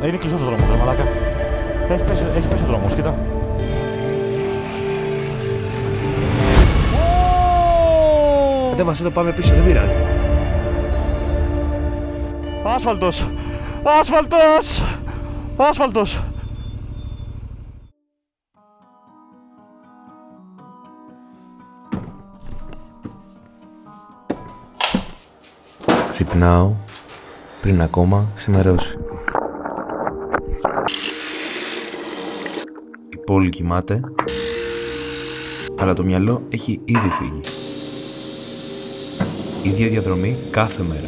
Είναι κλειστός ο δρόμος, ρε μαλάκα. Έχει πέσει ο δρόμος, κοίτα. Κατέβασε το, πάμε πίσω, δεν πειράζει. Άσφαλτος! Άσφαλτος! Άσφαλτος! Ξυπνάω πριν ακόμα ξημερώσει. Η πόλη κοιμάται, αλλά το μυαλό έχει ήδη φύγει. Ίδια διαδρομή κάθε μέρα.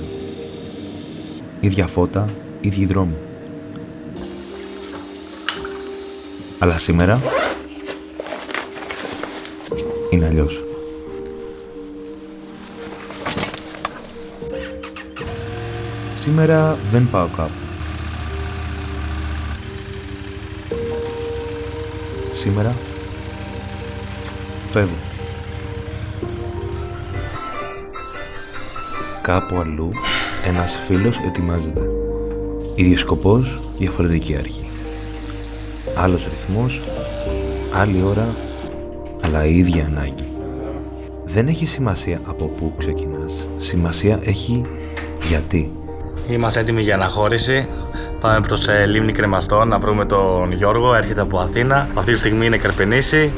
Ίδια φώτα, ίδιοι δρόμοι. Αλλά σήμερα είναι αλλιώς. Σήμερα δεν πάω κάπου. Σήμερα φεύγω. Κάπου αλλού ένας φίλος ετοιμάζεται. Ίδιος σκοπός, διαφορετική αρχή. Άλλος ρυθμός, άλλη ώρα, αλλά η ίδια ανάγκη. Δεν έχει σημασία από πού ξεκινάς. Σημασία έχει γιατί. Είμαστε έτοιμοι για αναχώρηση. Πάμε προς λίμνη Κρεμαστών να βρούμε τον Γιώργο. Έρχεται από Αθήνα. Αυτή τη στιγμή είναι Καρπενήσι.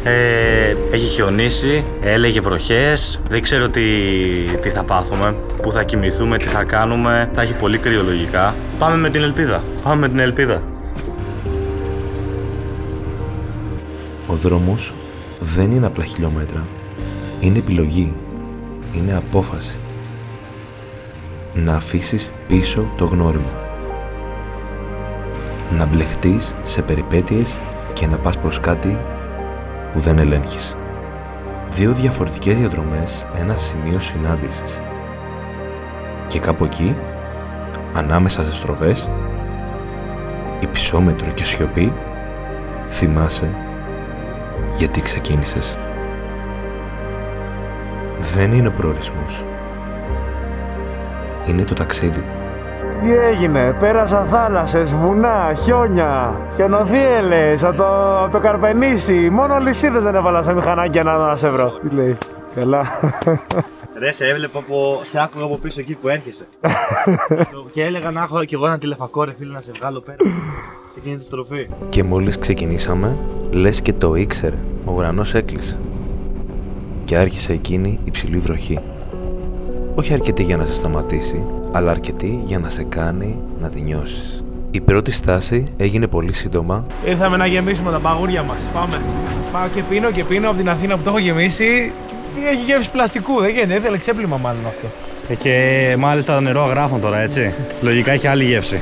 Έχει χιονίσει. Έλεγε βροχές. Δεν ξέρω τι θα πάθουμε. Πού θα κοιμηθούμε, τι θα κάνουμε. Θα έχει πολύ κρύο λογικά. Πάμε με την ελπίδα. Πάμε με την ελπίδα. Ο δρόμος δεν είναι απλά χιλιόμετρα. Είναι επιλογή. Είναι απόφαση. Να αφήσεις πίσω το γνώριμο. Να μπλεχτείς σε περιπέτειες και να πας προς κάτι που δεν ελέγχεις. Δύο διαφορετικές διαδρομές, ένα σημείο συνάντησης. Και κάπου εκεί, ανάμεσα σε στροφές, υψόμετρο και σιωπή, θυμάσαι γιατί ξεκίνησες. Δεν είναι ο προορισμός. Είναι το ταξίδι. Τι έγινε, πέρασα θάλασσες, βουνά, χιόνια, χιονοθύελες από το Καρπενήσι. Μόνο λυσίδες δεν έβαλα σε μηχανάκια να σε βρω. Τι λέει, καλά. Ρε, σε έβλεπα σε άκουγα από πίσω εκεί που έρχεσαι. Και έλεγα να έχω κι εγώ ένα τηλεφακό, ρε φίλε, να σε βγάλω πέρα. Σε εκείνη τη στροφή. Και μόλις ξεκινήσαμε, λες και το ήξερε, ο ουρανός έκλεισε. Και άρχισε εκείνη η ψηλή βροχή. Όχι αρκετή για να σε σταματήσει, αλλά αρκετή για να σε κάνει να τη νιώσεις. Η πρώτη στάση έγινε πολύ σύντομα. Ήρθαμε να γεμίσουμε τα παγούρια μας. Πάμε. Πάω και πίνω από την Αθήνα που το έχω γεμίσει. Έχει γεύση πλαστικού, δεν γίνεται. Ήθελε ξέπλυμα μάλλον αυτό. Και μάλιστα το νερό αγράφων τώρα, έτσι. Λογικά έχει άλλη γεύση.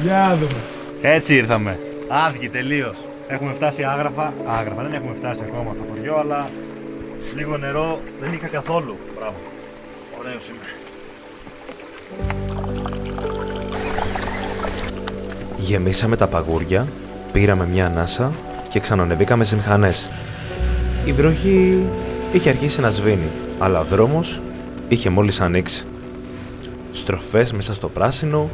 Για δούμε. Έτσι ήρθαμε. Άδικοι τελείως. Έχουμε φτάσει άγραφα. Δεν έχουμε φτάσει ακόμα στο χωριό, αλλά λίγο νερό δεν είχα καθόλου. Μπράβο. Ωραίος είμαι. Γεμίσαμε τα παγούρια, πήραμε μια ανάσα και ξανανεβήκαμε σε μηχανές. Η βροχή είχε αρχίσει να σβήνει, αλλά ο δρόμος είχε μόλις ανοίξει. Στροφές μέσα στο πράσινο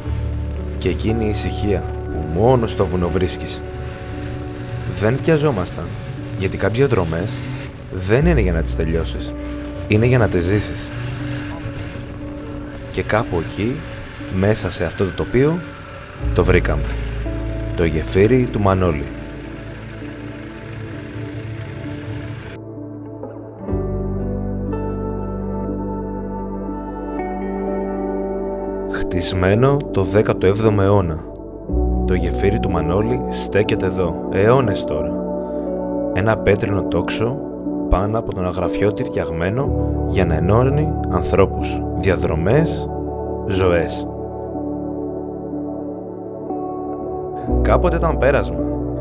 και εκείνη η ησυχία που μόνο στο βουνό βρίσκεις. Δεν βιαζόμασταν, γιατί κάποιες δρομές δεν είναι για να τις τελειώσεις, είναι για να τις ζήσεις. Και κάπου εκεί, μέσα σε αυτό το τοπίο, το βρήκαμε. Το γεφύρι του Μανώλη. Χτισμένο το 17ο αιώνα. Το γεφύρι του Μανώλη στέκεται εδώ, αιώνες τώρα. Ένα πέτρινο τόξο πάνω από τον αγραφιώτη φτιαγμένο για να ενώνει ανθρώπους, διαδρομές, ζωές. Κάποτε ήταν πέρασμα,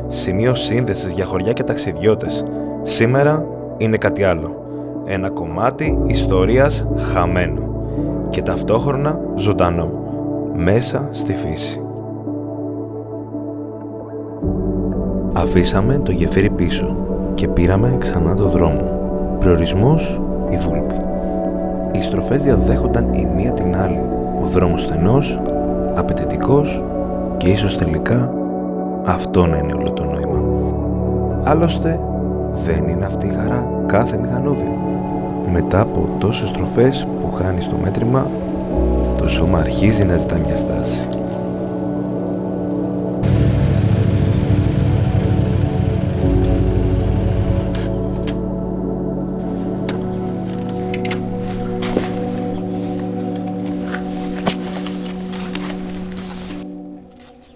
σημείο σύνδεσης για χωριά και ταξιδιώτες. Σήμερα είναι κάτι άλλο. Ένα κομμάτι ιστορίας χαμένο και ταυτόχρονα ζωντανό, μέσα στη φύση. Αφήσαμε το γεφύρι πίσω και πήραμε ξανά το δρόμο. Προορισμός η Βούλπη. Οι στροφές διαδέχονταν η μία την άλλη. Ο δρόμος στενός, απαιτητικός, Και ίσως τελικά αυτό να είναι όλο το νόημα. Άλλωστε, δεν είναι αυτή η χαρά κάθε μηχανόβιο. Μετά από τόσες στροφές που χάνει το μέτρημα, το σώμα αρχίζει να ζητά μια στάση.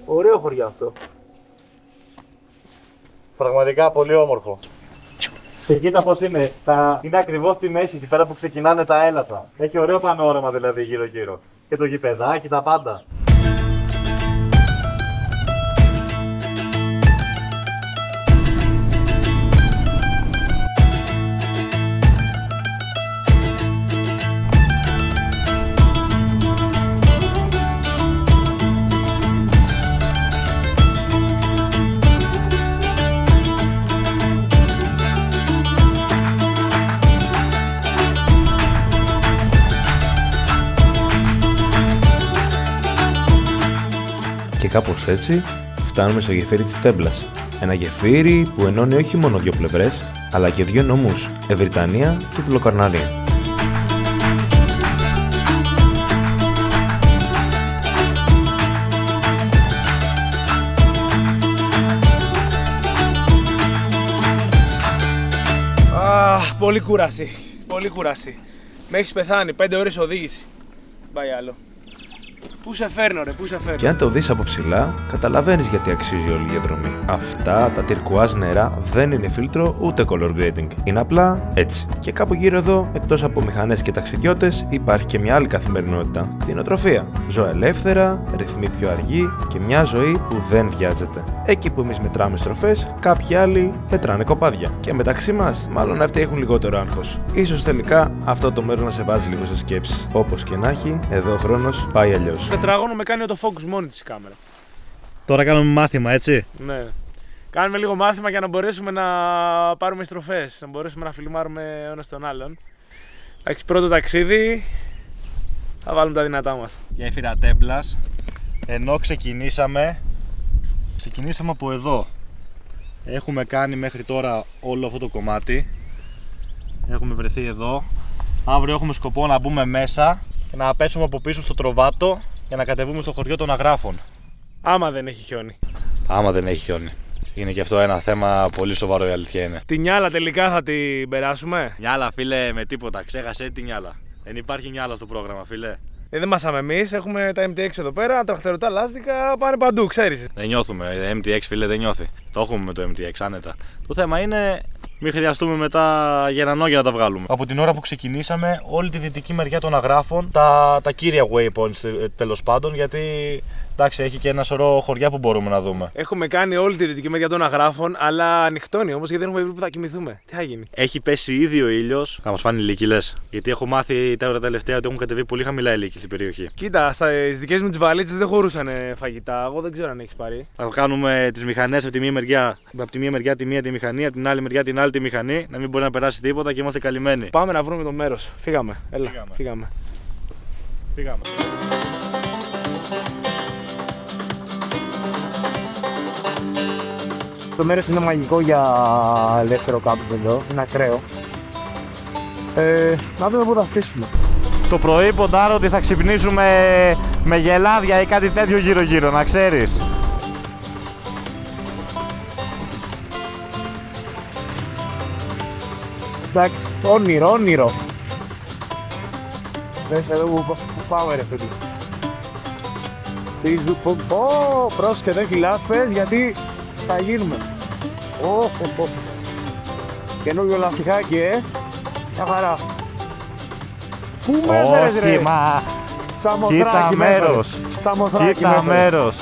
Ωραίο χωριό αυτό. Πραγματικά πολύ όμορφο. Και κοίτα πως είναι. Είναι ακριβώς στη μέση, εκεί πέρα που ξεκινάνε τα έλατα. Έχει ωραίο πανόραμα δηλαδή γύρω-γύρω. Και το γηπεδάκι, τα πάντα. Και κάπως έτσι φτάνουμε στο γεφύρι της Τέμπλας. Ένα γεφύρι που ενώνει όχι μόνο δύο πλευρές, αλλά και δύο νομούς, Ευρυτανία και τη Λοκαρναρία. Αχ, πολύ κούραση. Πολύ κούραση. Με έχεις πεθάνει, 5 ώρες οδήγηση. Πάει άλλο. Πού σε φέρνω, ρε, πού σε φέρνω. Και αν το δεις από ψηλά, καταλαβαίνεις γιατί αξίζει όλη η διαδρομή. Αυτά τα τυρκουάζ νερά δεν είναι φίλτρο ούτε color grading. Είναι απλά έτσι. Και κάπου γύρω εδώ, εκτός από μηχανές και ταξιδιώτες, υπάρχει και μια άλλη καθημερινότητα. Κτηνοτροφία. Ζώα ελεύθερα, ρυθμοί πιο αργοί και μια ζωή που δεν βιάζεται. Εκεί που εμείς μετράμε στροφές, κάποιοι άλλοι μετράνε κοπάδια. Και μεταξύ μας, μάλλον αυτοί έχουν λιγότερο άγχος. Ίσως τελικά αυτό το μέρος να σε βάζει λίγο σε σκέψεις. Όπως και να έχει, εδώ ο χρόνος πάει αλλιώς. Τετράγωνο με κάνει autofocus μόνη της η κάμερα. Τώρα κάνουμε μάθημα, έτσι. Ναι. Κάνουμε λίγο μάθημα για να μπορέσουμε να πάρουμε στροφές, να μπορέσουμε να φιλμάρουμε ο ένας τον άλλον. Εντάξει, πρώτο ταξίδι, θα βάλουμε τα δυνατά μας. Γέφυρα Τέμπλας. Ενώ ξεκινήσαμε από εδώ. Έχουμε κάνει μέχρι τώρα όλο αυτό το κομμάτι. Έχουμε βρεθεί εδώ. Αύριο έχουμε σκοπό να μπούμε μέσα και να πέσουμε από πίσω στο Τροβάτο για να κατεβούμε στο χωριό των Αγράφων. Άμα δεν έχει χιόνι. Άμα δεν έχει χιόνι. Είναι και αυτό ένα θέμα πολύ σοβαρό, η αλήθεια είναι. Τη Νιάλα τελικά θα την περάσουμε. Νιάλα, φίλε, με τίποτα. Ξέχασε τη Νιάλα. Δεν υπάρχει Νιάλα στο πρόγραμμα, φίλε. Δεν μάσαμε εμείς, έχουμε τα MTX εδώ πέρα, τραχτερωτά λάστιχα, πάνε παντού, ξέρεις. Δεν νιώθουμε. MTX, φίλε, δεν νιώθει. Το έχουμε με το MTX, άνετα. Το θέμα είναι μην χρειαστούμε μετά γερανό για να τα βγάλουμε. Από την ώρα που ξεκινήσαμε, όλη τη δυτική μεριά των Αγράφων, τα κύρια waypoints τέλος πάντων, γιατί εντάξει, έχει και ένα σωρό χωριά που μπορούμε να δούμε. Έχουμε κάνει όλη τη δυτική μεριά των Αγράφων, αλλά ανοιχτώνει όμως γιατί δεν έχουμε βρει που θα κοιμηθούμε. Τι θα γίνει. Έχει πέσει ήδη ο ήλιος. Θα μας φάνει ηλίκη, λες. Γιατί έχω μάθει τα τελευταία ότι έχουν κατεβεί πολύ χαμηλά ηλίκη στην περιοχή. Κοίτα, στις δικές μου τις βαλίτσες δεν χωρούσαν φαγητά. Εγώ δεν ξέρω αν έχεις πάρει. Θα κάνουμε τις μηχανές από τη μία μεριά, τη μία τη μηχανή, από την άλλη μεριά την άλλη τη μηχανή, να μην μπορεί να περάσει τίποτα και είμαστε καλυμμένοι. Πάμε να βρούμε το μέρος. Φύγαμε. Έλα, φύγαμε. Το μέρος είναι μαγικό για ελεύθερο κάμπινγκ εδώ, είναι ακραίο. Να δούμε πού θα αφήσουμε. Το πρωί ποντάρω ότι θα ξυπνήσουμε με γελάδια ή κάτι τέτοιο γύρω-γύρω, να ξέρεις. Εντάξει, όνειρο. Δες εδώ που πάμε ρε φίλοι. Πρόσεχε, δεν φυλάς πες γιατί θα γίνουμε. Καινούριο λαστιχάκι, μια χαρά. Πού με έφερες ρε? Όχι, μα Κοίτα μέρος. Κοίτα μέρος.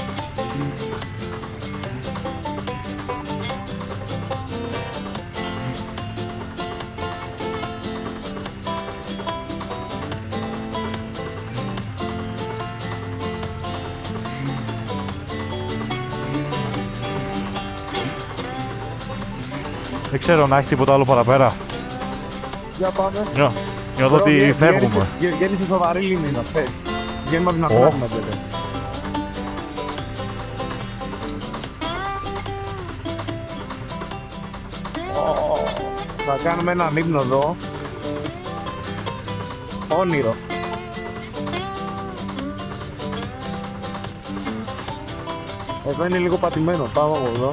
Δεν ξέρω να έχει τίποτα άλλο παραπέρα. Για πάμε. Νιώθω ότι φεύγουμε. Γέννησε σοβαρή λίμνη να φεύγει. Βγαίνουμε από την Αθήνα. Θα κάνουμε έναν ύπνο εδώ. Όνειρο. Εδώ είναι λίγο πατημένο, πάμε από εδώ.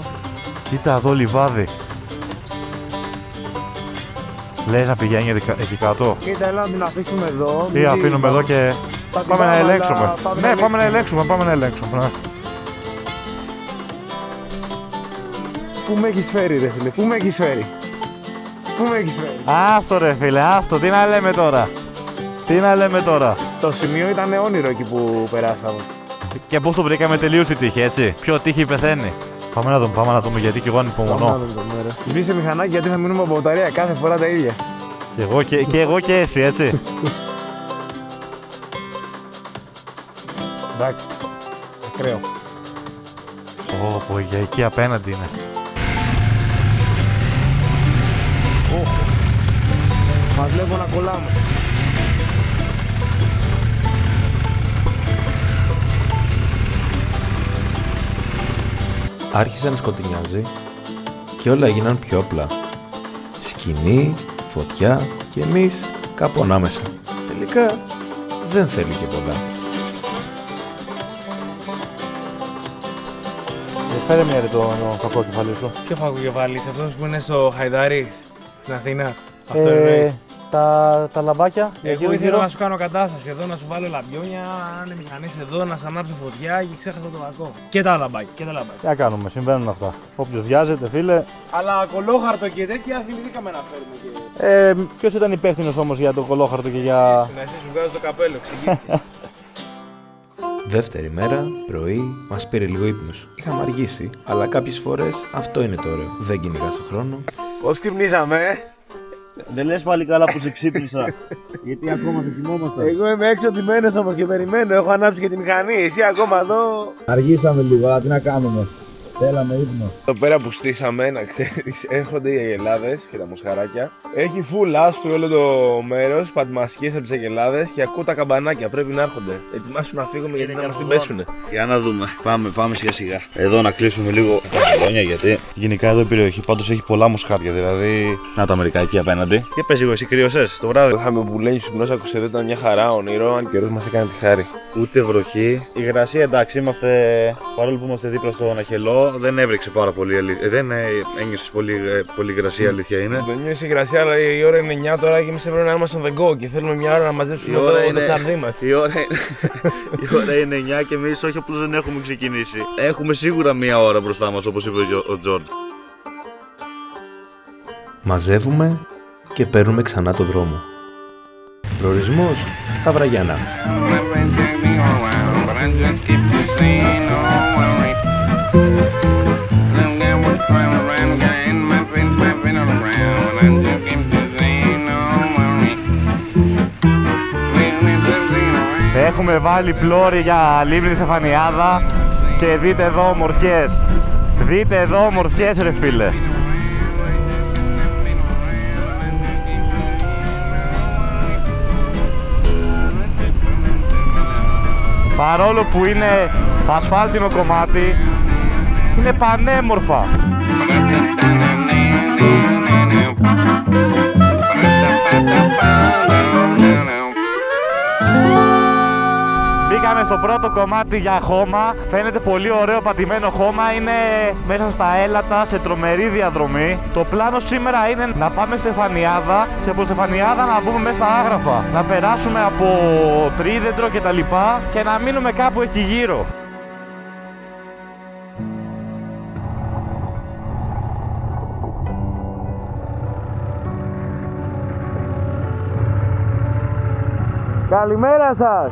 Κοίτα εδώ λιβάδι. Λες να πηγαίνει εκεί κάτω. Κοίτα, έλα να την αφήσουμε εδώ. Ή αφήνουμε εδώ και πάμε να ελέγξουμε. Ναι, πάμε να ελέγξουμε. Πού με έχεις φέρει ρε φίλε, πού με έχεις φέρει. Άστο ρε φίλε, άστο, τι να λέμε τώρα. Το σημείο ήταν όνειρο εκεί που περάσαμε. Και πώς το βρήκαμε τελείως τη τύχη, έτσι. Ποιο τύχη πεθαίνει. Πάμε να δούμε γιατί και εγώ ανυπομονώ. Σβήσε μηχανάκι γιατί θα μείνουμε από μπαταρία κάθε φορά τα ίδια. Και εγώ και εσύ, έτσι. Εντάξει, ακραίο. Πω, για εκεί απέναντι είναι. Μας βλέπω να κολλάμε. Άρχισε να σκοτεινιάζει και όλα έγιναν πιο απλά. Σκηνή, φωτιά και εμείς κάπου ανάμεσα. Τελικά δεν θέλει και πολλά. Φέρε μια ρε το φακό κεφάλι σου. Ποιο φάκο κεφάλι, αυτός που είναι στο Χαϊδάρι, στην Αθήνα. Αυτό εννοείς. Τα λαμπάκια. Εγώ ήθελα να σου κάνω κατάσταση εδώ, να σου βάλω λαμπιόνια, αν είναι μηχανής εδώ, να σου ανάψω φωτιά και ξέχασα το βακό. Και τα λαμπάκια, Τι να κάνουμε, συμβαίνουν αυτά. Όποιος βιάζεται, φίλε. Αλλά κολόχαρτο και τέτοια θυμηθήκαμε να φέρουμε και. Ποιος ήταν υπεύθυνος όμως για το κολόχαρτο και για. Να εσύ σου βγάζω το καπέλο, εξηγήθηκε. Δεύτερη μέρα, πρωί, μας πήρε λίγο ύπνος. Είχαμε αργήσει, αλλά κάποιες φορές αυτό είναι το ωραίο. Δεν κυνηγάς τον χρόνο. Πώς ξυπνήσαμε, Δεν λες πάλι καλά που σε ξύπνησα, γιατί ακόμα δεν κοιμόμαστε. Εγώ είμαι έξω ντυμένος όμως και περιμένω, έχω ανάψει και τη μηχανή, εσύ ακόμα εδώ. Αργήσαμε λίγο, αλλά τι να κάνουμε. Θέλαμε ύπνο. Εδώ πέρα που στήσαμε, να ξέρεις, έρχονται οι αγελάδες και τα μοσχαράκια. Έχει full άσπρο όλο το μέρος, πατημασιές από τις αγελάδες και ακούω τα καμπανάκια, πρέπει να έρχονται. Ετοιμάσου να φύγουμε γιατί να μας την πέσουνε. Για να δούμε. Πάμε σιγά σιγά. Εδώ να κλείσουμε λίγο τα χελώνια γιατί γενικά εδώ η περιοχή πάντως έχει πολλά μοσχάρια. Δηλαδή. Να τα μερικά εκεί απέναντι. Και πες εγώ, εσύ κρύωσες το βράδυ. Είχαμε που λέγει σου πνός, ακούσε εδώ, ήταν μια χαρά όνειρο, αν καιρός μας έκανε τη χάρη. Ούτε βροχή. Η υγρασία εντάξει, παρόλο που είμαστε δίπλα στον Αχελό, δεν έβρεξε πάρα πολύ. Δεν ένιωσε πολύ υγρασία, αλήθεια είναι. Δεν νιώθει υγρασία, αλλά η ώρα είναι 9 τώρα και εμείς έπρεπε να είμαστε on the go και θέλουμε μια ώρα να μαζέψουμε το τσαρδί μας. Η ώρα είναι 9 και εμείς όχι απλώς δεν έχουμε ξεκινήσει. Έχουμε σίγουρα μια ώρα μπροστά μας, όπως είπε ο Τζόρτζ. Μαζεύουμε και παίρνουμε ξανά το δρόμο. Προορισμός, τα Βραγιανά. Έχουμε βάλει πλώρη για Λίμνη Στεφανιάδα και δείτε εδώ ομορφιές. Δείτε εδώ ομορφιές ρε φίλε. Παρόλο που είναι ασφάλτινο κομμάτι, είναι πανέμορφα. Μπήκαμε στο πρώτο κομμάτι για χώμα. Φαίνεται πολύ ωραίο πατημένο χώμα. Είναι μέσα στα έλατα, σε τρομερή διαδρομή. Το πλάνο σήμερα είναι να πάμε Στεφανιάδα και από Στεφανιάδα να μπούμε μέσα στα Άγραφα. Να περάσουμε από Τρίδεντρο και τα λοιπά και να μείνουμε κάπου εκεί γύρω. Καλημέρα σας.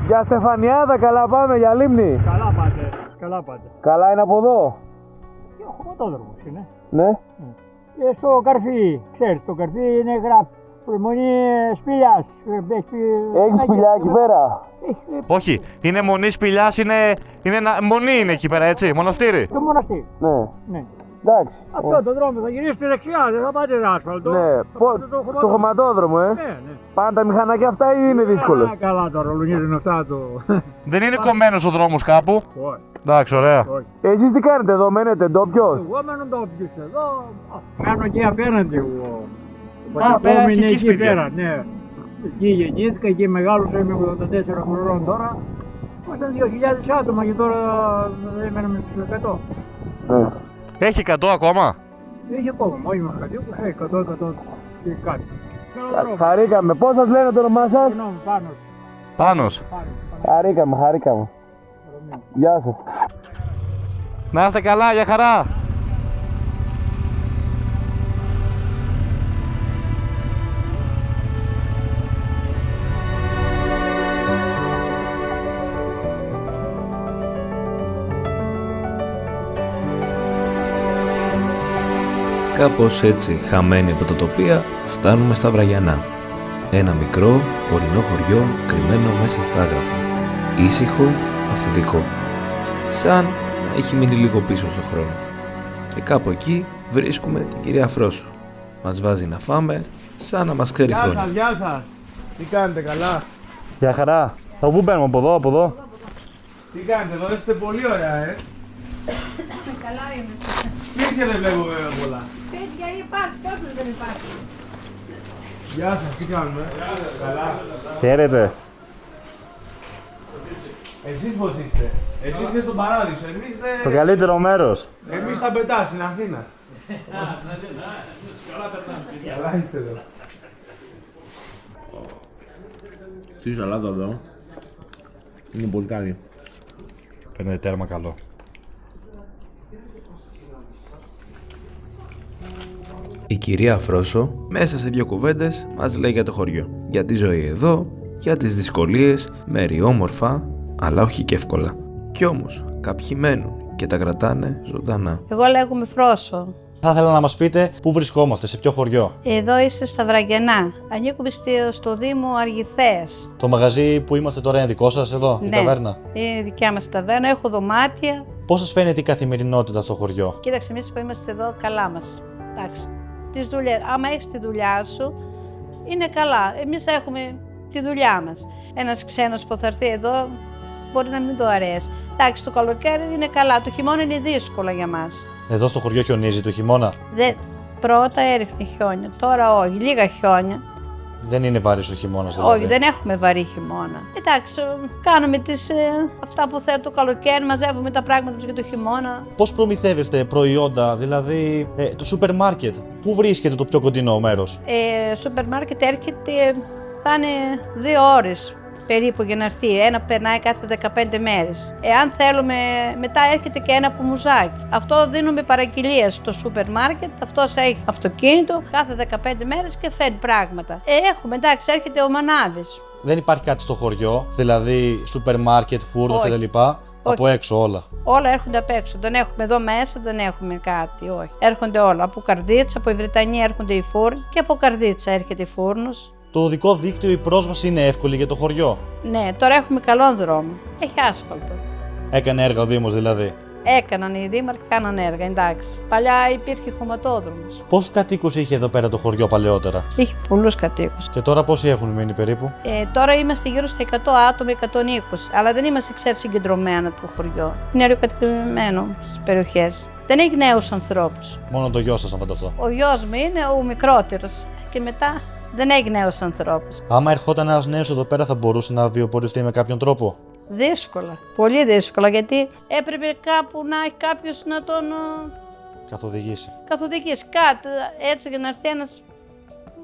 Για Στεφανιάδα, καλά πάμε, για Λίμνη. Καλά πάτε. Καλά είναι από εδώ. Ο χωματόδρομος είναι. Ναι. Και στο καρφί, ξέρεις, το καρφί είναι μονή σπηλιάς. Έχεις σπηλιά εκεί πέρα. Όχι, είναι μονή σπηλιάς, μονή είναι εκεί πέρα, έτσι, μοναστήρι. Το μοναστήρι. Ναι. Ναι. Εντάξει. Αυτό το δρόμο θα γυρίσετε δεξιά, δεν θα πάτε άσφαλτο. Ναι, στο χωματόδρομο, Ναι. Πάνε τα μηχανάκια αυτά ή είναι δύσκολο? Καλά τώρα, λουνίζουν αυτά το. Δεν είναι κομμένος ο δρόμος κάπου. Όχι. Εντάξει, ωραία. Εσείς τι κάνετε εδώ, μένετε ντόπιος? Εγώ μένω ντόπιος εδώ. Μένω εκεί απέναντι εγώ. πέρα, έχει εκεί σπίτια. πέρα, ναι. Εκεί γεννήθηκα, εκεί μεγάλωσα, είμαι 84 χρονών τώρα. Ήταν 2.000 άτομα και τώρα έμεναμε στους 100. Ναι. Έχει 100 ακόμα. Έχει ακόμα, όχι με κατοίκους, έχει 100 και κάτι. Χαρήκαμε. Πώς σας λένε το όνομά σας? Συγγνώμη, πάνω. Πάνος. Χαρήκαμε. Γεια σας. Να είστε καλά, για χαρά. Κάπως έτσι, χαμένοι από τα τοπία, φτάνουμε στα Βραγιανά. Ένα μικρό, ορεινό χωριό κρυμμένο μέσα στα άγραφα. Ήσυχο, αυθεντικό. Σαν να έχει μείνει λίγο πίσω στον χρόνο. Και κάπου εκεί βρίσκουμε την κυρία Φρόσο. Μας βάζει να φάμε, σαν να μας ξέρει χρόνια. Γεια σας. Τι κάνετε, καλά? Για χαρά. Από πού μπαίνουμε, από εδώ? Τι κάνετε, εδώ είστε πολύ ωραία, Καλά είμαι. Σπίτια δεν βλέπω βέβαια πολλά. Σπίτια υπάρχει, πόσους δεν υπάρχει. Γεια σας, τι κάνουμε? Καλά. Χαίρετε. Εσείς πώς είστε? Εσείς είστε στον παράδεισο, εμείς Στο δεν... καλύτερο μέρος. Εμείς θα πετά στην Αθήνα. Καλά είστε εδώ. Τι σαλάτα εδώ. Είναι πολύ καλή. Παίρνετε τέρμα καλό. Η κυρία Φρόσο, μέσα σε 2 κουβέντες, μας λέει για το χωριό. Για τη ζωή εδώ, για τις δυσκολίες, μέρη όμορφα, αλλά όχι και εύκολα. Κι όμως, κάποιοι μένουν και τα κρατάνε ζωντανά. Εγώ λέγομαι Φρόσο. Θα ήθελα να μας πείτε πού βρισκόμαστε, σε ποιο χωριό. Εδώ είστε στα Βραγιανά. Ανήκουμε στο Δήμο Αργιθέας. Το μαγαζί που είμαστε τώρα είναι δικό σας εδώ, η ταβέρνα. Είναι δικιά μας ταβέρνα, έχω δωμάτια. Πώς σας φαίνεται η καθημερινότητα στο χωριό? Κοίταξε, εμείς που είμαστε εδώ καλά μας. Εντάξει. Τις δουλειές. Άμα έχεις τη δουλειά σου, είναι καλά. Εμείς έχουμε τη δουλειά μας. Ένας ξένος που θα έρθει εδώ μπορεί να μην το αρέσει. Εντάξει, το καλοκαίρι είναι καλά. Το χειμώνα είναι δύσκολο για μας. Εδώ στο χωριό χιονίζει το χειμώνα? Πρώτα έριχνε χιόνια, τώρα όχι. Λίγα χιόνια. Δεν είναι βαρύς ο χειμώνας δηλαδή? Όχι, δεν έχουμε βαρύ χειμώνα. Εντάξει, κάνουμε αυτά που θέλει το καλοκαίρι, μαζεύουμε τα πράγματα μας για το χειμώνα. Πώς προμηθεύεστε προϊόντα, δηλαδή το σούπερ μάρκετ, πού βρίσκεται το πιο κοντινό μέρος? Σούπερ μάρκετ έρχεται, θα είναι 2 ώρες περίπου για να έρθει. Ένα περνάει κάθε 15 μέρες. Εάν θέλουμε, μετά έρχεται και ένα πουμουζάκι. Αυτό δίνουμε παραγγελίες στο σούπερ μάρκετ. Αυτός έχει αυτοκίνητο κάθε 15 μέρες και φέρνει πράγματα. Έχουμε, εντάξει, έρχεται ο μανάβης. Δεν υπάρχει κάτι στο χωριό, δηλαδή σούπερ μάρκετ, φούρνο κτλ. Από έξω όλα. Όλα έρχονται απ' έξω. Δεν έχουμε εδώ μέσα, δεν έχουμε κάτι, όχι. Έρχονται όλα. Από Καρδίτσα, από η Βρετανία έρχονται οι φούρνοι και από Καρδίτσα έρχεται η φούρνος. Το οδικό δίκτυο, η πρόσβαση είναι εύκολη για το χωριό? Ναι, τώρα έχουμε καλό δρόμο. Έχει άσφαλτο. Έκανε έργα ο Δήμος δηλαδή? Έκαναν οι δήμαρχοι, κάναν έργα, εντάξει. Παλιά υπήρχε χωματόδρομος. Πόσους κατοίκους είχε εδώ πέρα το χωριό παλαιότερα? Είχε πολλούς κατοίκους. Και τώρα πόσοι έχουν μείνει περίπου? Τώρα είμαστε γύρω στα 100 άτομα, 120. Αλλά δεν είμαστε συγκεντρωμένα το χωριό. Είναι αεροκατοικημένο στις περιοχές. Δεν έχει νέους ανθρώπους. Μόνο το γιο σας, να φανταστώ. Ο γιος μου είναι ο μικρότερος. Και μετά δεν έχει νέους ανθρώπους. Άμα ερχόταν ένας νέος εδώ πέρα, θα μπορούσε να βιοποριστεί με κάποιον τρόπο? Δύσκολα. Πολύ δύσκολα, γιατί έπρεπε κάπου να έχει κάποιος να τον καθοδηγήσει. Κάτι έτσι για να έρθει ένας.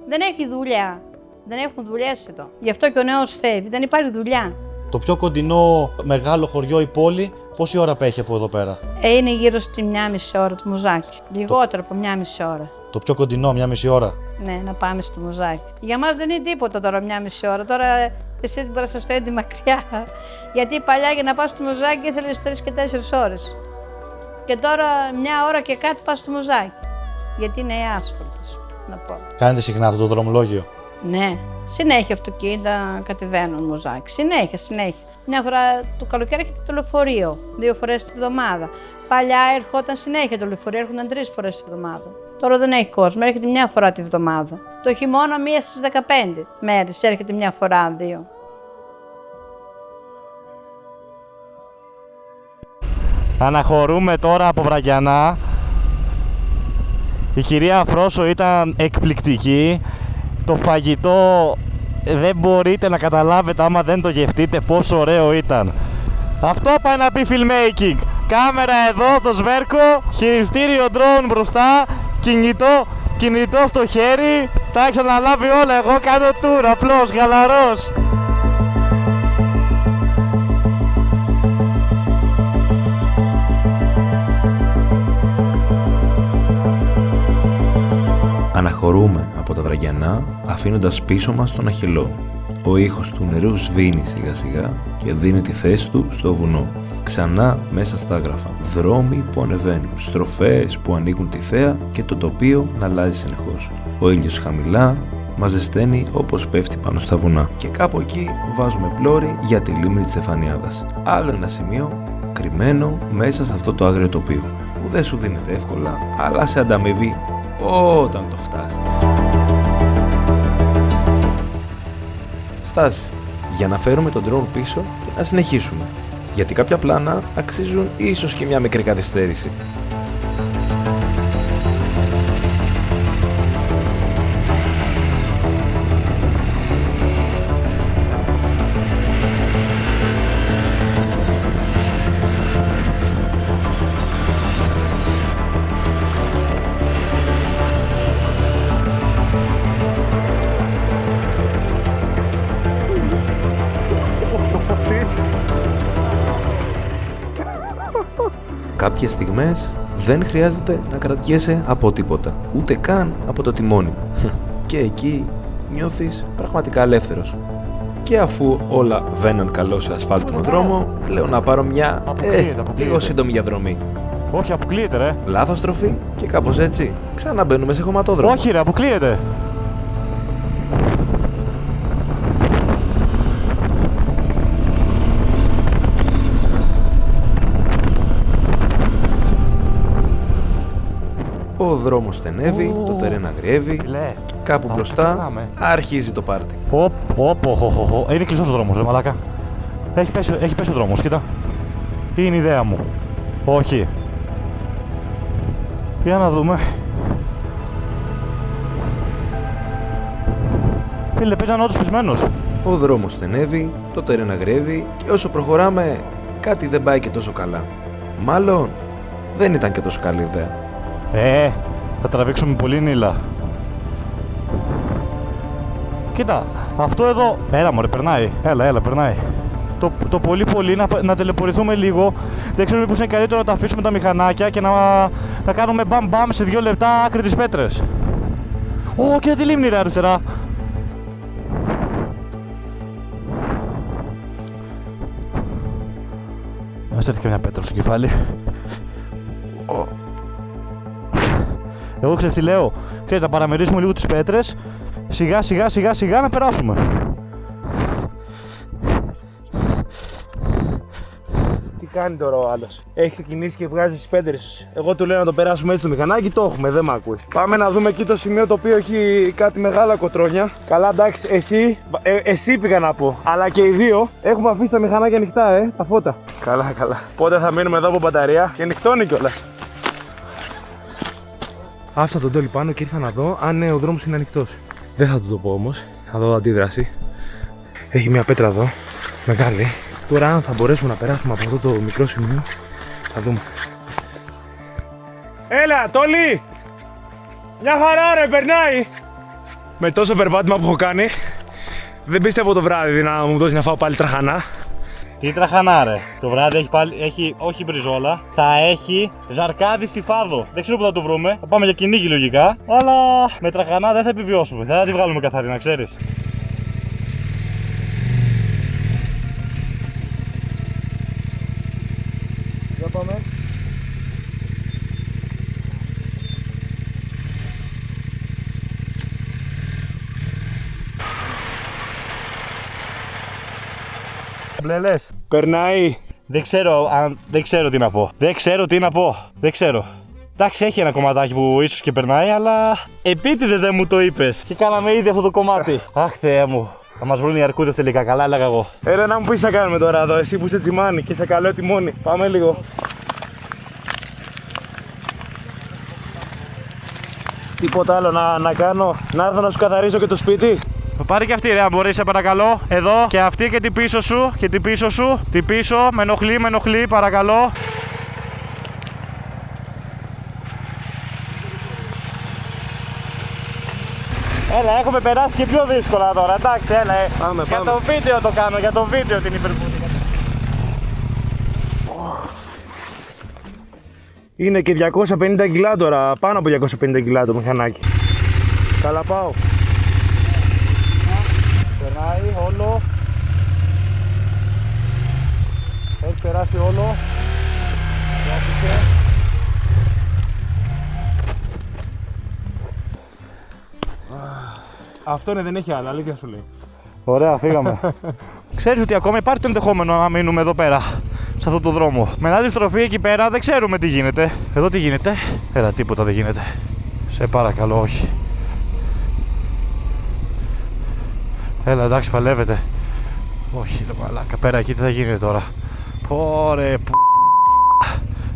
Δεν έχει δουλειά. Δεν έχουν δουλειές εδώ. Γι' αυτό και ο νέος φεύγει. Δεν υπάρχει δουλειά. Το πιο κοντινό μεγάλο χωριό ή πόλη, πόση ώρα απέχει από εδώ πέρα? Είναι γύρω στη 1,5 ώρα το Μουζάκι. Λιγότερο από 1,5 ώρα. Το πιο κοντινό, 1,5 ώρα. Ναι, να πάμε στο Μουζάκι. Για μας δεν είναι τίποτα τώρα 1,5 ώρα. Τώρα εσείς μπορεί να σας φαίνεται μακριά. Γιατί παλιά για να πας στο Μουζάκι ήθελες 3 και 4 ώρες. Και τώρα 1 ώρα και κάτι πας στο Μουζάκι. Γιατί είναι άσφαλτος, να πω. Κάνετε συχνά αυτό το δρομολόγιο? Ναι, συνέχεια αυτοκίνητα κατεβαίνουν Μοζάκι. Συνέχεια. Μια φορά το καλοκαίρι έρχεται το λεωφορείο, 2 φορές τη βδομάδα. Παλιά ερχόταν συνέχεια το λεωφορείο, έρχονταν 3 φορές τη βδομάδα. Τώρα δεν έχει κόσμο, έρχεται 1 φορά τη βδομάδα. Το χειμώνα 1 στις 15 μέρες, έρχεται 1 φορά, 2. Αναχωρούμε τώρα από Βραγιανά. Η κυρία Αφρόσο ήταν εκπληκτική. Το φαγητό δεν μπορείτε να καταλάβετε άμα δεν το γευτείτε πόσο ωραίο ήταν. Αυτό πάει να πει filmmaking. Κάμερα εδώ στο σβέρκο, χειριστήριο drone μπροστά, κινητό στο χέρι. Τα έχεις αναλάβει όλα, εγώ κάνω tour, απλώς, χαλαρός. Αναχωρούμε από τα Βραγιανά, αφήνοντας πίσω μας τον Αχιλλό. Ο ήχος του νερού σβήνει σιγά σιγά και δίνει τη θέση του στο βουνό. Ξανά μέσα στα άγραφα. Δρόμοι που ανεβαίνουν, στροφές που ανοίγουν τη θέα και το τοπίο να αλλάζει συνεχώς. Ο ήλιος χαμηλά μας ζεσταίνει όπως πέφτει πάνω στα βουνά. Και κάπου εκεί βάζουμε πλώρη για τη λίμνη της Στεφανιάδας. Άλλο ένα σημείο κρυμμένο μέσα σε αυτό το άγριο τοπίο που δεν σου δίνεται εύκολα, αλλά σε ανταμοιβή όταν το φτάσεις. Στάση για να φέρουμε τον drone πίσω και να συνεχίσουμε, γιατί κάποια πλάνα αξίζουν ίσως και μια μικρή καθυστέρηση. Κάποιες στιγμές δεν χρειάζεται να κρατιέσαι από τίποτα, ούτε καν από το τιμόνι. Και εκεί νιώθεις πραγματικά ελεύθερος. Και αφού όλα βαίνουν καλό σε ασφάλτινο δρόμο, λέω να πάρω μια λίγο σύντομη διαδρομή. Όχι, αποκλείεται ρε. Λάθος στροφή και κάπως έτσι ξαναμπαίνουμε σε χωματόδρομο. Όχι ρε, αποκλείεται. Ο δρόμος στενεύει, το τερέν αγριεύει, κάπου μπροστά αρχίζει το πάρτι. Είναι κλειστός ο δρόμος ρε μαλάκα. Έχει πέσει ο δρόμος, κοίτα. Είναι η ιδέα μου. Όχι. Για να δούμε. Φίλε, παίζαν όντως πεσμένος. Ο δρόμος στενεύει, το τερέν αγριεύει και όσο προχωράμε κάτι δεν πάει και τόσο καλά. Μάλλον δεν ήταν και τόσο καλή ιδέα. Θα τραβήξουμε πολύ νύλα. Κοίτα, αυτό εδώ... Έλα μωρέ, περνάει. Έλα, περνάει. Το πολύ να τελεπορηθούμε λίγο. Δεν ξέρω μήπως είναι καλύτερο να τα αφήσουμε τα μηχανάκια και να κάνουμε μπαμ σε 2 λεπτά άκρη τις πέτρες. Κοίτα τη λίμνη ρε αριστερά. Μας έρθει και μια πέτρα στο κεφάλι. Εγώ ξέρεις τι λέω, να παραμερίσουμε λίγο τις πέτρες, σιγά να περάσουμε. Τι κάνει τώρα ο άλλος? Έχει ξεκινήσει και βγάζει τις πέτρες. Εγώ του λέω να το περάσουμε έτσι το μηχανάκι, το έχουμε, δεν μ' ακούει. Πάμε να δούμε εκεί το σημείο το οποίο έχει κάτι μεγάλα κοτρόνια. Καλά, εντάξει, εσύ πήγα να πω. Αλλά και οι δύο έχουμε αφήσει τα μηχανάκια ανοιχτά, τα φώτα. Καλά. Πότε θα μείνουμε εδώ από μπαταρία και νυχτώνει κιόλας. Άφησα τον Τόλι πάνω και ήρθα να δω αν ο δρόμος είναι ανοιχτός. Δεν θα του το πω όμως, θα δω αντίδραση. Έχει μια πέτρα εδώ, μεγάλη. Τώρα αν θα μπορέσουμε να περάσουμε από αυτό το μικρό σημείο, θα δούμε. Έλα, Τόλι! Μια χαρά ρε, περνάει! Με τόσο περπάτημα που έχω κάνει, δεν πίστευω το βράδυ να μου δώσει να φάω πάλι τραχανά. Τι τραχανά ρε, το βράδυ έχει όχι μπριζόλα, θα έχει ζαρκάδι στη Φάδο. Δεν ξέρω που θα το βρούμε, θα πάμε για κυνήγι λογικά, αλλά με τραχανά δεν θα επιβιώσουμε, θα τη βγάλουμε καθαρή να ξέρεις. Για πάμε. Μπλελές. Περνάει. Δεν ξέρω τι να πω. Δεν ξέρω. Εντάξει, έχει ένα κομματάκι που ίσως και περνάει, αλλά επίτηδες δεν μου το είπες. Και κάναμε ήδη αυτό το κομμάτι. Αχ, Θεέ μου. Θα μας βρουν οι αρκούδες τελικά, καλά έλεγα εγώ. Έλα να μου πεις τι θα κάνουμε τώρα εδώ, εσύ που είσαι τσιμάνι και σε καλό τιμόνι. Πάμε λίγο. Τίποτα άλλο να κάνω, να έρθω να σου καθαρίσω και το σπίτι. Πάρε και αυτή ρε, αν μπορείς, σε παρακαλώ. Εδώ και αυτή και την πίσω σου. Και την πίσω σου. Την πίσω. Με ενοχλεί, παρακαλώ. Έλα, έχουμε περάσει και πιο δύσκολα τώρα, εντάξει, έλα. Πάμε. Για το βίντεο το κάνω, για το βίντεο την υπερβολή. Είναι και 250 κιλά τώρα, πάνω από 250 κιλά το μηχανάκι. Καλά πάω. Περνάει όλο. Έχει περάσει όλο. Αυτό είναι, δεν έχει άλλα, αλήθεια σου λέει. Ωραία, φύγαμε. Ξέρεις ότι ακόμα υπάρχει το ενδεχόμενο να μείνουμε εδώ πέρα, σε αυτό το δρόμο. Με την άλλη στροφή εκεί πέρα δεν ξέρουμε τι γίνεται. Εδώ τι γίνεται? Έλα, τίποτα δεν γίνεται. Σε παρακαλώ, όχι. Έλα, εντάξει, παλεύετε. Όχι, ρε μαλάκα, πέρα εκεί τι θα γίνεται τώρα? Πόρε, που...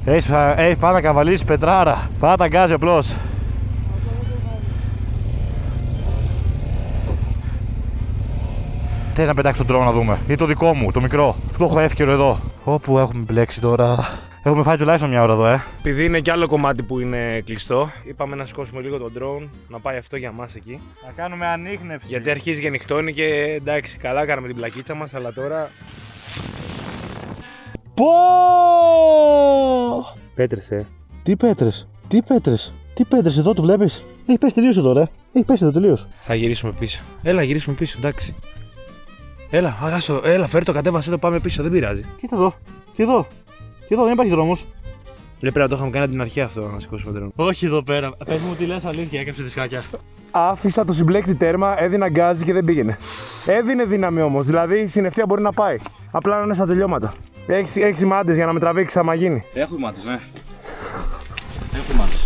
Έχει πάει να καβαλήσεις πετράρα. Πάτα τα γκάζι απλώς. Θες να πετάξει τον τρόπο να δούμε? Ή το δικό μου, το μικρό, που το έχω εύκαιρο εδώ? Όπου έχουμε μπλέξει τώρα. Έχουμε φάει τουλάχιστον μια ώρα εδώ, Επειδή είναι κι άλλο κομμάτι που είναι κλειστό, είπαμε να σηκώσουμε λίγο τον drone, να πάει αυτό για μας εκεί. Θα κάνουμε ανίχνευση. Γιατί αρχίζει και νυχτώνει και εντάξει, καλά κάναμε την πλακίτσα μας, αλλά τώρα. Πω! Πέτρεσε. Τι πέτρες, εδώ το βλέπεις? Έχει πέσει τελείως εδώ, ρε. Έχει πέσει εδώ τελείως. Θα γυρίσουμε πίσω. Έλα, γυρίσουμε πίσω, εντάξει. Έλα, αγάσω, έλα, φέρ το, κατέβασε το, πάμε πίσω, δεν πειράζει. Κοίτα εδώ. Και εδώ, δεν υπάρχει δρόμος. Πρέπει να το είχαμε κάνει από την αρχή αυτό, να σηκώσουμε τον drone. Όχι εδώ πέρα. Πες μου τι λες, αλήθεια, έκαψε τη σκάκια. Άφησα το συμπλέκτη τέρμα, έδινα γκάζι και δεν πήγαινε. Έδινε δύναμη όμως, δηλαδή η συννεφτία μπορεί να πάει. Απλά να είναι στα τελειώματα. Έχεις σημάντες για να με τραβήξει άμα γίνει. Έχω μάτες, ναι. Έχω μάτες.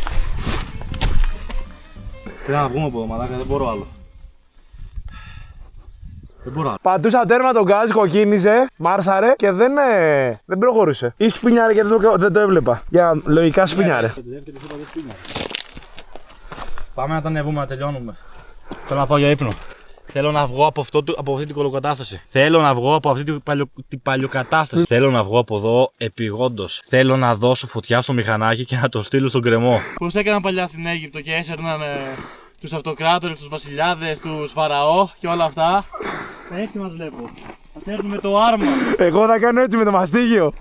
Πρέπει να βγούμε από εδώ, μαλάκα, δεν μπορώ άλλο. Πατούσα τέρμα τον γκάζι, κοκκίνιζε, μάρσαρε και δεν προχωρούσε. Ή σπινιάρε και δεν το έβλεπα. Για λογικά σπινιάρε. Πάμε να τα ανεβούμε, να τελειώνουμε. Θέλω να πάω για ύπνο. Θέλω να βγω από αυτή την κολοκατάσταση. Θέλω να βγω από αυτή την παλιοκατάσταση. Θέλω να βγω από εδώ επειγόντως. Θέλω να δώσω φωτιά στο μηχανάκι και να το στείλω στον κρεμό. Πώς έκαναν παλιά στην Αίγυπτο και έσαιρναν τους αυτοκράτορες, τους βασιλιάδες, τους φαραώ και όλα αυτά. Έτσι μας βλέπω. Θα σέρνουμε το άρμα. Εγώ θα κάνω έτσι με το μαστίγιο.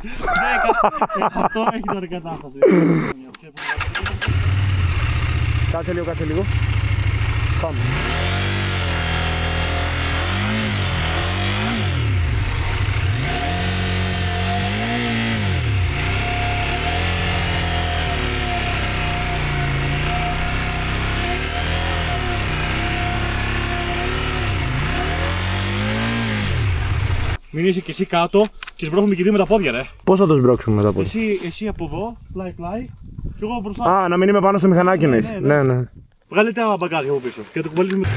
Αυτό έχει τώρα η κατάσταση. Κάτσε λίγο. Πάμε. Μην είσαι και εσύ κάτω και σμπρώχνουμε και δύο με τα πόδια, ρε. Πώς θα το σμπρώξουμε με τα πόδια? Εσύ από εδώ, πλάι, και εγώ μπροστά. Α, να μην είμαι πάνω στο μηχανάκι εννοείς. Ναι. Βγάλε τα μπαγκάζια από πίσω και το κουβαλίζουμε.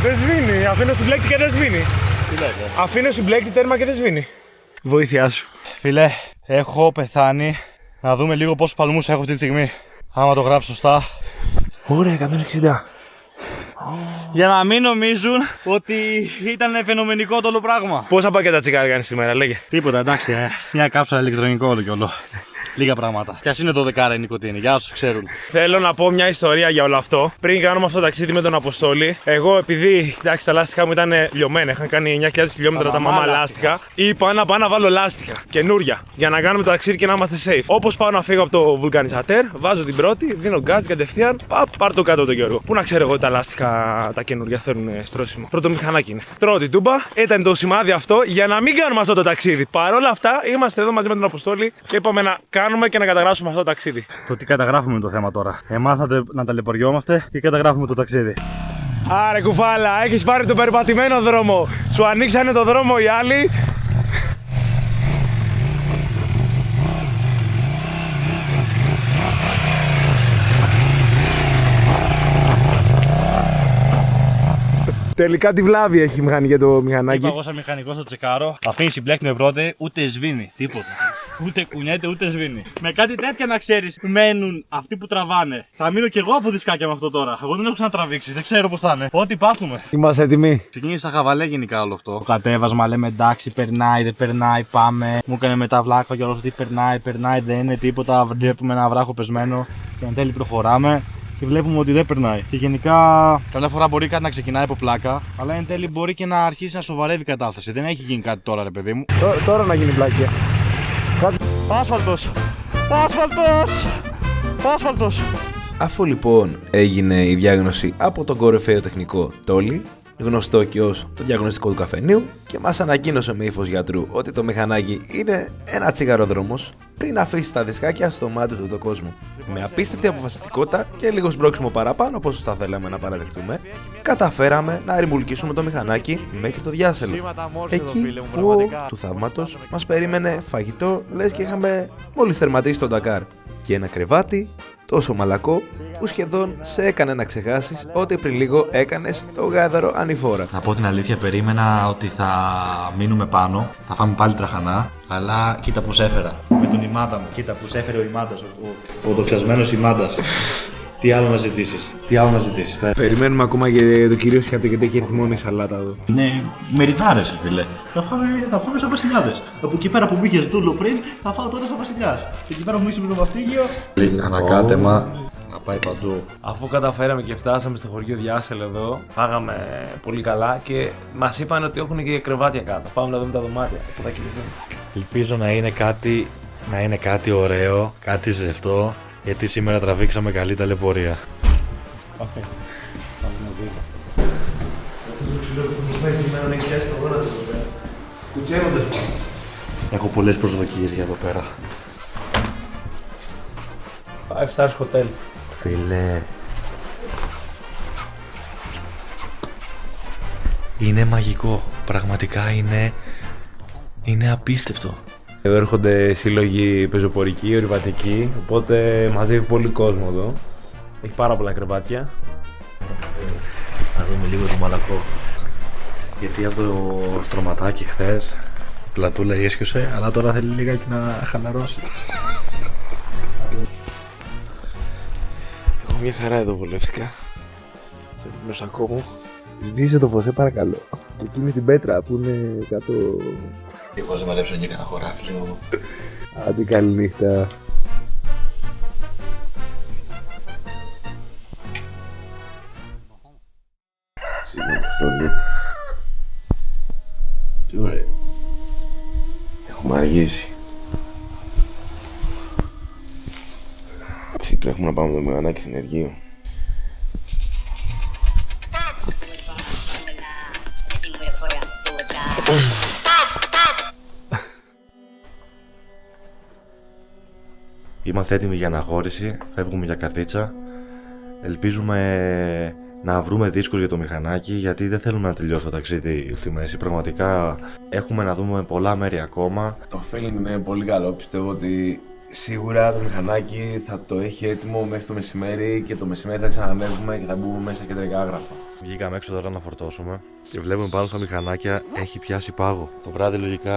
Δεν σβήνει, αφήνω συμπλέκτη και δεν σβήνει. Τι λέτε? Αφήνω συμπλέκτη τέρμα και δεν σβήνει. Βοήθειά σου. Φίλε, έχω πεθάνει. Να δούμε λίγο πόσους παλμούς έχω αυτή τη στιγμή. Άμα το γράψω σωστά. Ωραία, 160. Για να μην νομίζουν ότι ήταν φαινομενικό το όλο πράγμα. Πόσα πακέτα τσιγάρα κάνεις σήμερα, λέγε? Τίποτα, εντάξει, μια κάψα ηλεκτρονικό όλο και όλο. λίγα πράγματα. Κι ας είναι 12 η νοικοτήνη, για όσους ξέρουν. Θέλω να πω μια ιστορία για όλο αυτό. Πριν κάνουμε αυτό το ταξίδι με τον Αποστόλη, εγώ επειδή εντάξει, τα λάστιχα μου ήταν λιωμένα, είχαν κάνει 9.000 χιλιόμετρα τα μαμά λάστιχα, είπα να πάω να βάλω λάστιχα καινούρια για να κάνουμε το ταξίδι και να είμαστε safe. Όπως πάω να φύγω από το βουλκανιζατέρ, βάζω την πρώτη, δίνω γκάζ κατευθείαν, πάρ το κάτω τον Γιώργο. Πού να ξέρω εγώ ότι τα λάστιχα τα καινούρια θέλουν στρώσιμο. Πρώτο μηχανάκι είναι. Τρώω την τούμπα, ήταν το σημάδι αυτό για να μην κάνουμε αυτό το ταξίδι. Παρ' όλα αυτά, είμαστε εδώ μαζί με τον Αποστόλη και είπαμε να κάνουμε και να καταγράψουμε αυτό το ταξίδι. Το τι καταγράφουμε είναι το θέμα τώρα. Εμάς να ταλαιπωριόμαστε και καταγράφουμε το ταξίδι. Άρε κουφάλα, έχεις πάρει το περπατημένο δρόμο. Σου ανοίξανε το δρόμο οι άλλοι. Τελικά τη βλάβη έχει μηχανή για το μηχανάκι. Είπα εγώ σαν μηχανικός το τσεκάρω. Αφήνει συμπλέκτη με πρώτη, ούτε σβήνει. Τίποτα. Ούτε κουνιέται, ούτε σβήνει. Με κάτι τέτοια να ξέρεις, μένουν αυτοί που τραβάνε. Θα μείνω κι εγώ από δισκάκια με αυτό τώρα. Εγώ δεν έχω ξανατραβήξει, δεν ξέρω πώς θα είναι. Ό,τι πάθουμε. Είμαστε έτοιμοι. Ξεκίνησα χαβαλέ γενικά όλο αυτό. Το κατέβασμα λέμε εντάξει, περνάει, δεν περνάει, πάμε. Μου έκανε μετά βλάκο για όλο αυτό. Περνάει, δεν είναι τίποτα. Βλέπουμε ένα βράχο πεσμένο και εν τέλει προχωράμε. Και βλέπουμε ότι δεν περνάει. Και γενικά, καμιά φορά μπορεί κάτι να ξεκινάει από πλάκα, αλλά εν τέλει μπορεί και να αρχίσει να σοβαρεύει η κατάσταση. Δεν έχει γίνει κάτι τώρα, ρε παιδί μου. Τώρα να γίνει πλάκια. Άσφαλτος! Άσφαλτος! Αφού λοιπόν έγινε η διάγνωση από τον κορυφαίο τεχνικό Τόλι, γνωστό και ως το διαγνωστικό του καφενείου, και μας ανακοίνωσε με ύφος γιατρού ότι το μηχανάκι είναι ένα τσιγαροδρόμος πριν αφήσει τα δισκάκια στο μάτι του κόσμου. Με απίστευτη αποφασιστικότητα και λίγο σπρώξιμο παραπάνω από όσο θα θέλαμε να παραδεχτούμε, καταφέραμε να ρημουλκίσουμε το μηχανάκι μέχρι το διάσελο. Εκεί που του θαύματος μας περίμενε φαγητό, λες και είχαμε μόλις τερματίσει τον Ντακάρ, και ένα κρεβάτι τόσο μαλακό που σχεδόν σε έκανε να ξεχάσεις ότι πριν λίγο έκανες το γάδαρο ανηφόρα. Να πω την αλήθεια, περίμενα ότι θα μείνουμε πάνω, θα φάμε πάλι τραχανά, αλλά κοίτα πως έφερα. Με τον ημάντα μου, κοίτα πως έφερε ο ημάντας, ο δοξασμένος ημάντας. Τι άλλο να ζητήσεις, Περιμένουμε ακόμα και το κυρίως πιάτο γιατί έχει έρθει μόνο η σαλάτα εδώ. Είναι μεριτάρες, φίλε. Θα φάμε σαν βασιλιάδες. Από εκεί πέρα που πήγες δούλο πριν, θα φάω τώρα σαν βασιλιάς. Και εκεί πέρα που είσαι με το μαστίγιο, ανακάτεμα να πάει παντού. Αφού καταφέραμε και φτάσαμε στο χωριό Διάσελ εδώ, φάγαμε πολύ καλά και μας είπαν ότι έχουν και κρεβάτια κάτω. Πάμε να δούμε τα δωμάτια που θα κοιμηθούμε. Ελπίζω να είναι κάτι ωραίο, κάτι ζεστό, γιατί σήμερα τραβήξαμε καλή ταλαιπωρία. Έχω πολλές προσδοκίες για εδώ πέρα. 5 stars hotel. Φίλε, είναι μαγικό. Πραγματικά είναι απίστευτο. Εδώ έρχονται σύλλογοι πεζοπορικοί, ορειβατικοί, οπότε μαζεύει πολύ κόσμο εδώ. Έχει πάρα πολλά κρεβάτια. Να δούμε λίγο το μαλακό. Γιατί από το στρωματάκι χθες πλατούλα ίσχυσε, αλλά τώρα θέλει λιγάκι να χαλαρώσει. Εγώ μια χαρά εδώ βολεύτηκα. Σε νοσακό μου. Σβήσε το φως, παρακαλώ. Και εκείνη την πέτρα που είναι κάτω. Εγώ δεν μαζέψω και κανένα χωράφι λίγο. Άντε καλή νύχτα. Συγγνώμη. Τι ωραία. Έχουμε αργήσει. Σήμερα έχουμε να πάμε με το μηχανάκι στην ενεργείο. Είμαστε έτοιμοι για αναχώρηση, φεύγουμε για Καρδίτσα. Ελπίζουμε να βρούμε δίσκους για το μηχανάκι, γιατί δεν θέλουμε να τελειώσει το ταξίδι στη μέση. Πραγματικά έχουμε να δούμε πολλά μέρη ακόμα. Το feeling είναι πολύ καλό. Πιστεύω ότι σίγουρα το μηχανάκι θα το έχει έτοιμο μέχρι το μεσημέρι και το μεσημέρι θα ξανανεύγουμε και θα μπούμε μέσα κεντρικά άγραφα. Βγήκαμε έξω τώρα να φορτώσουμε και βλέπουμε πάνω στα μηχανάκια έχει πιάσει πάγο. Το βράδυ λογικά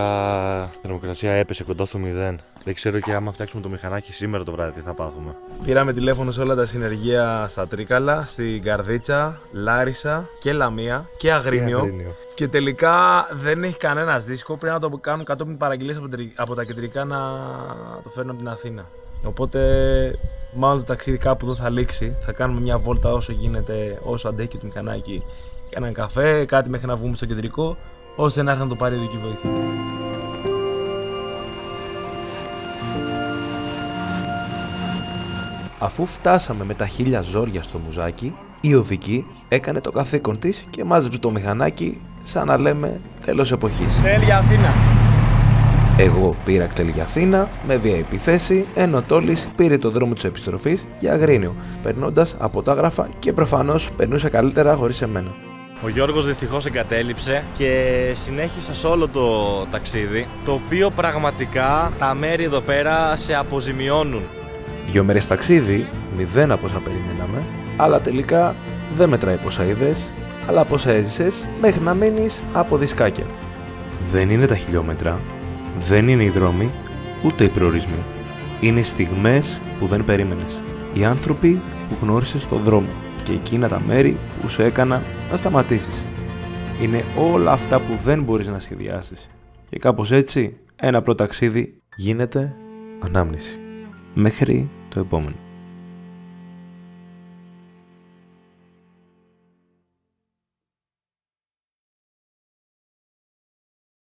η θερμοκρασία έπεσε κοντά στο 0. Δεν ξέρω και άμα φτιάξουμε το μηχανάκι σήμερα το βράδυ τι θα πάθουμε. Πήραμε τηλέφωνο σε όλα τα συνεργεία στα Τρίκαλα, στην Καρδίτσα, Λάρισα και Λαμία και Αγρίνιο. Και τελικά δεν έχει κανένας δίσκο. Πρέπει να το κάνουν κατόπιν παραγγελίες από τα κεντρικά να το φέρουν από την Αθήνα. Οπότε, μάλλον το ταξίδι κάπου εδώ θα λήξει. Θα κάνουμε μια βόλτα όσο γίνεται, όσο αντέχει το μηχανάκι. Έναν καφέ, κάτι μέχρι να βγούμε στο κεντρικό, ώστε να έρθει να το πάρει ειδική βοήθεια. Αφού φτάσαμε με τα 1000 ζόρια στο μουζάκι, η οδική έκανε το καθήκον της και μάζεψε το μηχανάκι σαν να λέμε τέλος εποχής. Τέλεια Αθήνα! Εγώ πήρα κτέλ για Αθήνα με VIP θέση, ενώ ο Τόλης πήρε το δρόμο της επιστροφής για Αγρίνιο, περνώντας από τα Άγραφα και προφανώς περνούσε καλύτερα χωρίς εμένα. Ο Γιώργος δυστυχώς εγκατέλειψε και συνέχισα σε όλο το ταξίδι, το οποίο πραγματικά τα μέρη εδώ πέρα σε αποζημιώνουν. 2 μέρες ταξίδι, 0 από όσα περιμέναμε, αλλά τελικά δεν μετράει πόσα είδες, αλλά πόσα έζησες μέχρι να μένεις από δισκάκια. Δεν είναι τα χιλιόμετρα, δεν είναι οι δρόμοι, ούτε οι προορισμοί. Είναι οι στιγμές που δεν περίμενες. Οι άνθρωποι που γνώρισες στον δρόμο και εκείνα τα μέρη που σου έκαναν να σταματήσεις. Είναι όλα αυτά που δεν μπορείς να σχεδιάσεις. Και κάπως έτσι, ένα πρώτο ταξίδι γίνεται ανάμνηση. Μέχρι το επόμενο.